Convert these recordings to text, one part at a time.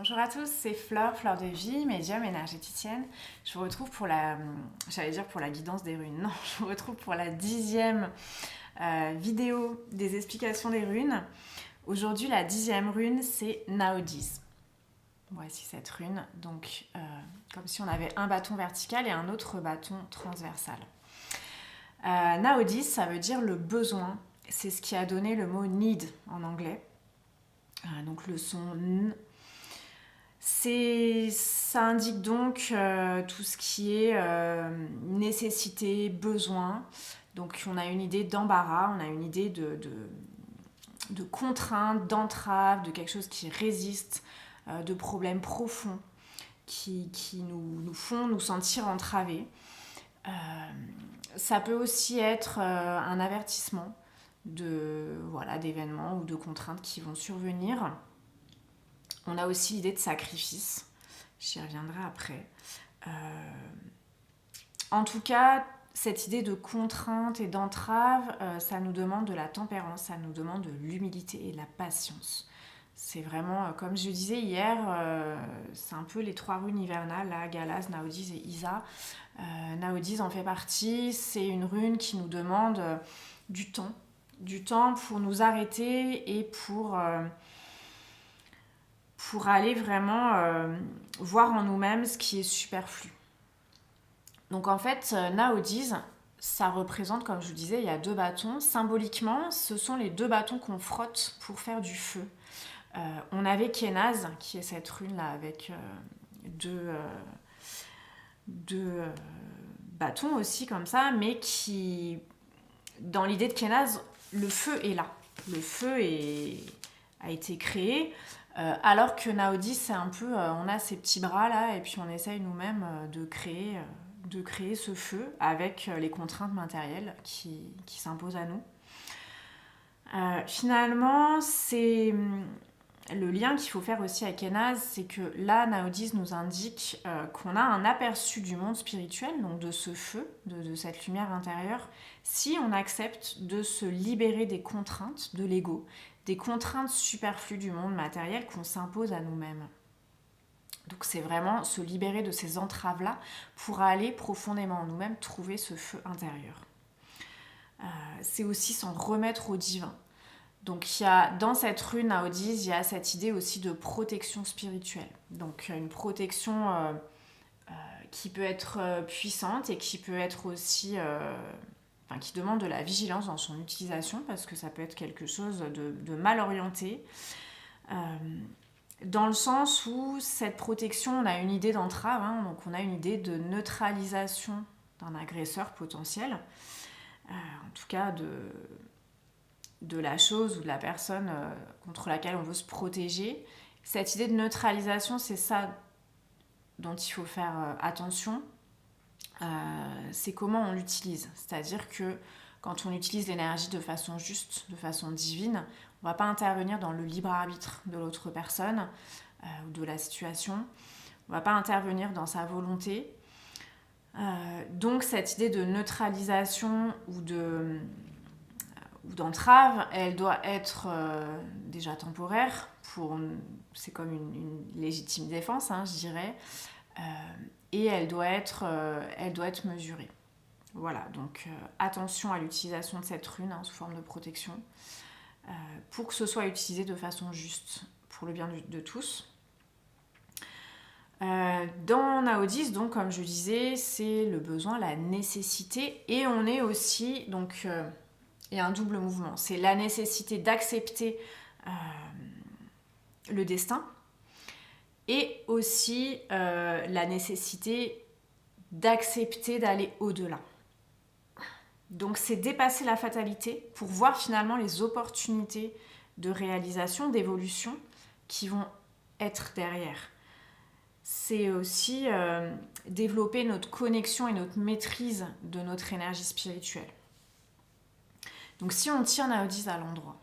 Bonjour à tous, c'est Fleur, Fleur de Vie, médium énergéticienne. Je vous retrouve pour pour la guidance des runes. Non, je vous retrouve pour la 10e vidéo des explications des runes. Aujourd'hui, la 10e rune, c'est Naodiz. Voici cette rune, donc comme si on avait un bâton vertical et un autre bâton transversal. Naodiz, ça veut dire le besoin. C'est ce qui a donné le mot need en anglais. Donc le son N. Ça indique donc tout ce qui est nécessité, besoin. Donc on a une idée d'embarras, on a une idée de contrainte, d'entrave, de quelque chose qui résiste, de problèmes profonds qui nous font nous sentir entravés. Ça peut aussi être un avertissement d'événements ou de contraintes qui vont survenir. On a aussi l'idée de sacrifice. J'y reviendrai après. En tout cas, cette idée de contrainte et d'entrave, ça nous demande de la tempérance, ça nous demande de l'humilité et de la patience. C'est vraiment, comme je disais hier, c'est un peu les 3 runes hivernales, là, Galas, Naodiz et Isa. Naodiz en fait partie. C'est une rune qui nous demande du temps pour nous arrêter et pour aller vraiment voir en nous-mêmes ce qui est superflu. Donc en fait, Naodiz, ça représente, comme je vous disais, il y a 2 bâtons. Symboliquement, ce sont les 2 bâtons qu'on frotte pour faire du feu. On avait Kenaz, qui est cette rune-là, avec deux bâtons aussi, comme ça, mais qui, dans l'idée de Kenaz, le feu est là. Le feu a été créé. Alors que Naodiz, c'est un peu, on a ces petits bras là, et puis on essaye nous-mêmes de créer ce feu avec les contraintes matérielles qui s'imposent à nous. Finalement, c'est le lien qu'il faut faire aussi avec Kenaz, c'est que là, Naodiz nous indique qu'on a un aperçu du monde spirituel, donc de ce feu, de cette lumière intérieure, si on accepte de se libérer des contraintes de l'ego, des contraintes superflues du monde matériel qu'on s'impose à nous-mêmes. Donc c'est vraiment se libérer de ces entraves-là pour aller profondément en nous-mêmes trouver ce feu intérieur. C'est aussi s'en remettre au divin. Donc dans cette rune Naodiz, il y a cette idée aussi de protection spirituelle. Donc une protection qui peut être puissante et qui peut être aussi... qui demande de la vigilance dans son utilisation parce que ça peut être quelque chose de mal orienté. Dans le sens où cette protection, on a une idée d'entrave, donc on a une idée de neutralisation d'un agresseur potentiel, en tout cas de la chose ou de la personne contre laquelle on veut se protéger. Cette idée de neutralisation, c'est ça dont il faut faire attention. C'est comment on l'utilise. C'est-à-dire que quand on utilise l'énergie de façon juste, de façon divine, on ne va pas intervenir dans le libre arbitre de l'autre personne ou de la situation. On ne va pas intervenir dans sa volonté. Donc cette idée de neutralisation ou d'entrave, elle doit être déjà temporaire. C'est comme une légitime défense, je dirais. Et elle doit être mesurée. Voilà, donc attention à l'utilisation de cette rune sous forme de protection pour que ce soit utilisé de façon juste pour le bien de tous. Dans Naodiz, donc comme je disais, c'est le besoin, la nécessité, et on est aussi, donc il y a un double mouvement, c'est la nécessité d'accepter le destin, et aussi la nécessité d'accepter d'aller au-delà. Donc c'est dépasser la fatalité pour voir finalement les opportunités de réalisation, d'évolution qui vont être derrière. C'est aussi développer notre connexion et notre maîtrise de notre énergie spirituelle. Donc si on tire Naodiz à l'endroit,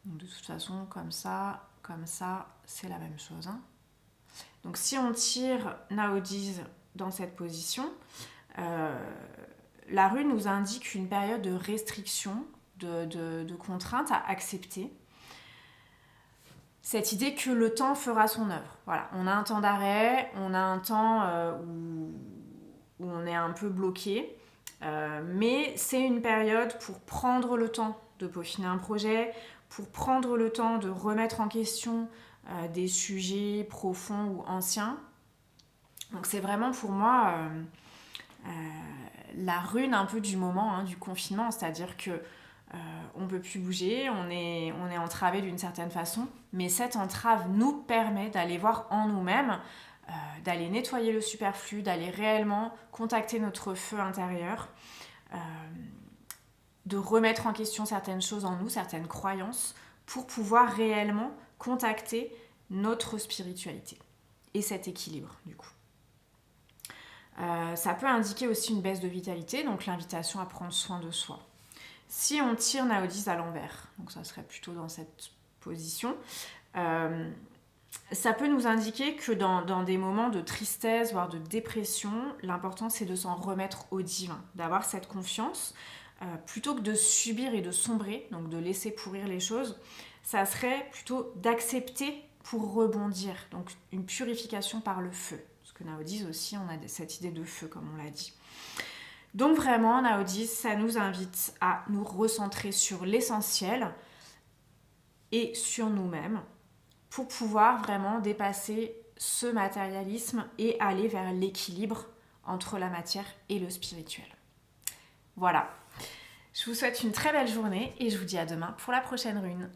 de toute façon comme ça, c'est la même chose. Donc si on tire Naodiz dans cette position, la rune nous indique une période de restriction, de contrainte à accepter. cette idée que le temps fera son œuvre. Voilà, on a un temps d'arrêt, on a un temps où on est un peu bloqué, mais c'est une période pour prendre le temps de peaufiner un projet, pour prendre le temps de remettre en question des sujets profonds ou anciens. Donc c'est vraiment pour moi la rune un peu du moment, hein, du confinement, c'est-à-dire que on ne peut plus bouger, on est entravé d'une certaine façon, mais cette entrave nous permet d'aller voir en nous-mêmes, d'aller nettoyer le superflu, d'aller réellement contacter notre feu intérieur, de remettre en question certaines choses en nous, certaines croyances, pour pouvoir réellement contacter notre spiritualité et cet équilibre du coup. Ça peut indiquer aussi une baisse de vitalité, donc l'invitation à prendre soin de soi. Si on tire Naodis à l'envers, donc ça serait plutôt dans cette position, ça peut nous indiquer que dans des moments de tristesse, voire de dépression, l'important c'est de s'en remettre au divin, d'avoir cette confiance, plutôt que de subir et de sombrer, donc de laisser pourrir les choses, ça serait plutôt d'accepter pour rebondir, donc une purification par le feu. Parce que Naodis aussi, on a cette idée de feu, comme on l'a dit. Donc vraiment, Naodis, ça nous invite à nous recentrer sur l'essentiel et sur nous-mêmes pour pouvoir vraiment dépasser ce matérialisme et aller vers l'équilibre entre la matière et le spirituel. Voilà. Je vous souhaite une très belle journée et je vous dis à demain pour la prochaine rune.